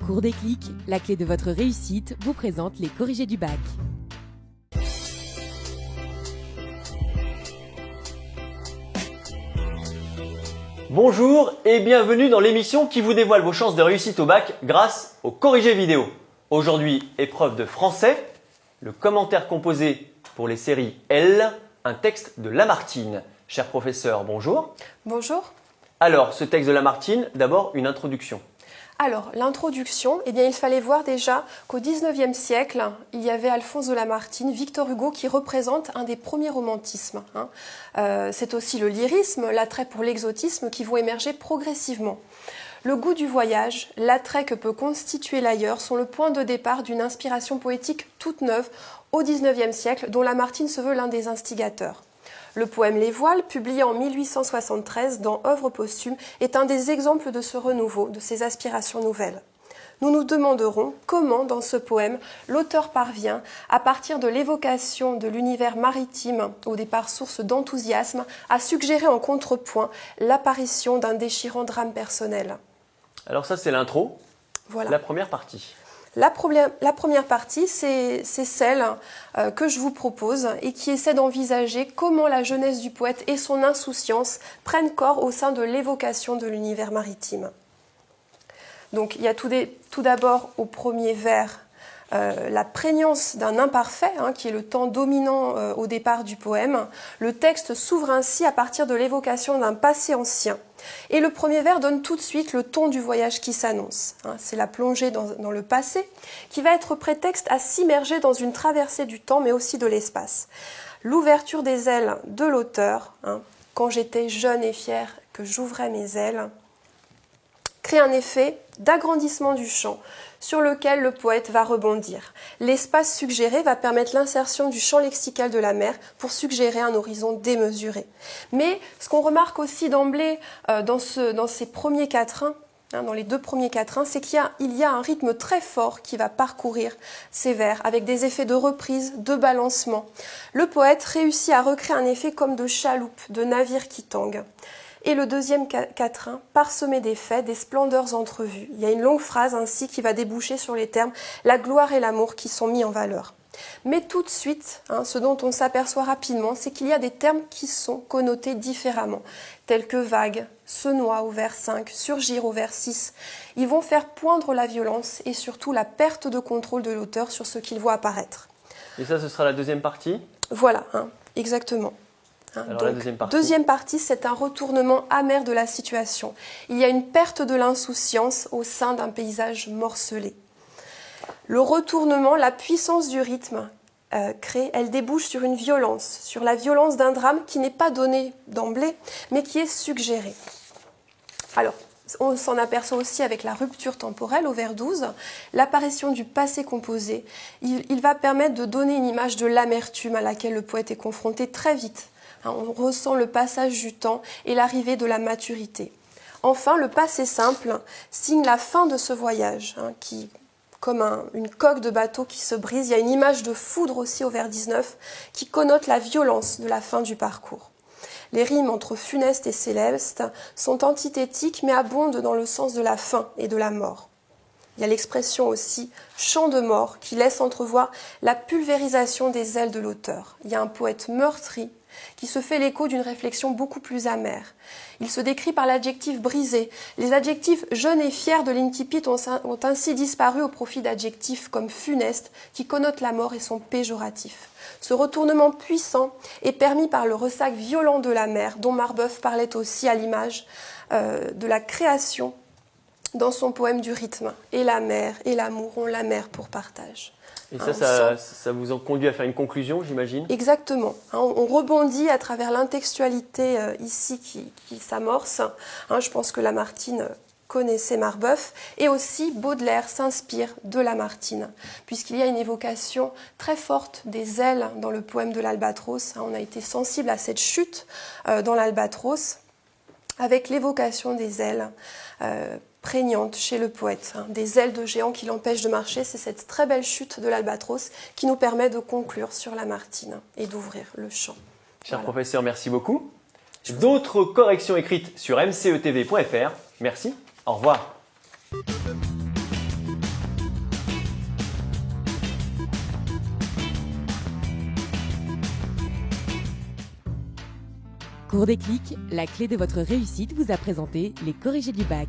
Concours Déclic, la clé de votre réussite, vous présente les corrigés du bac. Bonjour et bienvenue dans l'émission qui vous dévoile vos chances de réussite au bac grâce aux corrigés vidéo. Aujourd'hui, épreuve de français, le commentaire composé pour les séries L, un texte de Lamartine. Cher professeur, bonjour. Bonjour. Alors, ce texte de Lamartine, d'abord une introduction. Alors, l'introduction, il fallait voir déjà qu'au XIXe siècle, il y avait Alphonse de Lamartine, Victor Hugo, qui représente un des premiers romantismes. C'est aussi le lyrisme, l'attrait pour l'exotisme qui vont émerger progressivement. Le goût du voyage, l'attrait que peut constituer l'ailleurs sont le point de départ d'une inspiration poétique toute neuve au XIXe siècle, dont Lamartine se veut l'un des instigateurs. Le poème Les Voiles, publié en 1873 dans Œuvres posthumes, est un des exemples de ce renouveau, de ces aspirations nouvelles. Nous nous demanderons comment, dans ce poème, l'auteur parvient, à partir de l'évocation de l'univers maritime, au départ source d'enthousiasme, à suggérer en contrepoint l'apparition d'un déchirant drame personnel. Alors ça, c'est l'intro, Voilà. La première partie. La première partie, c'est celle que je vous propose et qui essaie d'envisager comment la jeunesse du poète et son insouciance prennent corps au sein de l'évocation de l'univers maritime. Donc il y a tout d'abord au premier vers la prégnance d'un imparfait, qui est le temps dominant au départ du poème. Le texte s'ouvre ainsi à partir de l'évocation d'un passé ancien. Et le premier vers donne tout de suite le ton du voyage qui s'annonce. C'est la plongée dans le passé qui va être prétexte à s'immerger dans une traversée du temps mais aussi de l'espace. L'ouverture des ailes de l'auteur, quand j'étais jeune et fière que j'ouvrais mes ailes, crée un effet d'agrandissement du champ sur lequel le poète va rebondir. L'espace suggéré va permettre l'insertion du champ lexical de la mer pour suggérer un horizon démesuré. Mais ce qu'on remarque aussi d'emblée dans ces premiers quatrains, dans les deux premiers quatrains, c'est qu'il y a un rythme très fort qui va parcourir ces vers, avec des effets de reprise, de balancement. Le poète réussit à recréer un effet comme de chaloupe, de navire qui tangue. Et le deuxième quatrain, parsemé des faits, des splendeurs entrevues. Il y a une longue phrase ainsi qui va déboucher sur les termes « la gloire et l'amour » qui sont mis en valeur. Mais tout de suite, ce dont on s'aperçoit rapidement, c'est qu'il y a des termes qui sont connotés différemment, tels que vague, se noie au vers 5, surgir au vers 6. Ils vont faire poindre la violence et surtout la perte de contrôle de l'auteur sur ce qu'il voit apparaître. Et ça, ce sera la deuxième partie? Voilà, exactement. Alors, donc, la deuxième partie, c'est un retournement amer de la situation. Il y a une perte de l'insouciance au sein d'un paysage morcelé. Le retournement, la puissance du rythme elle débouche sur une violence, sur la violence d'un drame qui n'est pas donné d'emblée, mais qui est suggéré. Alors, on s'en aperçoit aussi avec la rupture temporelle au vers 12, l'apparition du passé composé. Il va permettre de donner une image de l'amertume à laquelle le poète est confronté très vite. On ressent le passage du temps et l'arrivée de la maturité. Enfin, le passé simple signe la fin de ce voyage, qui, comme une coque de bateau qui se brise. Il y a une image de foudre aussi au vers 19 qui connote la violence de la fin du parcours. Les rimes entre funeste et céleste sont antithétiques mais abondent dans le sens de la fin et de la mort. Il y a l'expression aussi « chant de mort » qui laisse entrevoir la pulvérisation des ailes de l'auteur. Il y a un poète meurtri qui se fait l'écho d'une réflexion beaucoup plus amère. Il se décrit par l'adjectif brisé. Les adjectifs jeune et fier de l'incipit ont ainsi disparu au profit d'adjectifs comme funeste qui connotent la mort et sont péjoratifs. Ce retournement puissant est permis par le ressac violent de la mer dont Marbeuf parlait aussi à l'image de la création dans son poème du rythme. Et la mer et l'amour ont la mer pour partage. Et ça vous a conduit à faire une conclusion, j'imagine? Exactement. On rebondit à travers l'intextualité ici qui s'amorce. Je pense que Lamartine connaissait Marbeuf. Et aussi, Baudelaire s'inspire de Lamartine, puisqu'il y a une évocation très forte des ailes dans le poème de l'Albatros. On a été sensible à cette chute dans l'Albatros, avec l'évocation des ailes prégnante chez le poète, des ailes de géant qui l'empêchent de marcher. C'est cette très belle chute de l'Albatros qui nous permet de conclure sur Lamartine et d'ouvrir le champ. Cher professeur, merci beaucoup. D'autres corrections écrites sur mcetv.fr. Merci, au revoir. Cours des clics, la clé de votre réussite vous a présenté les corrigés du bac.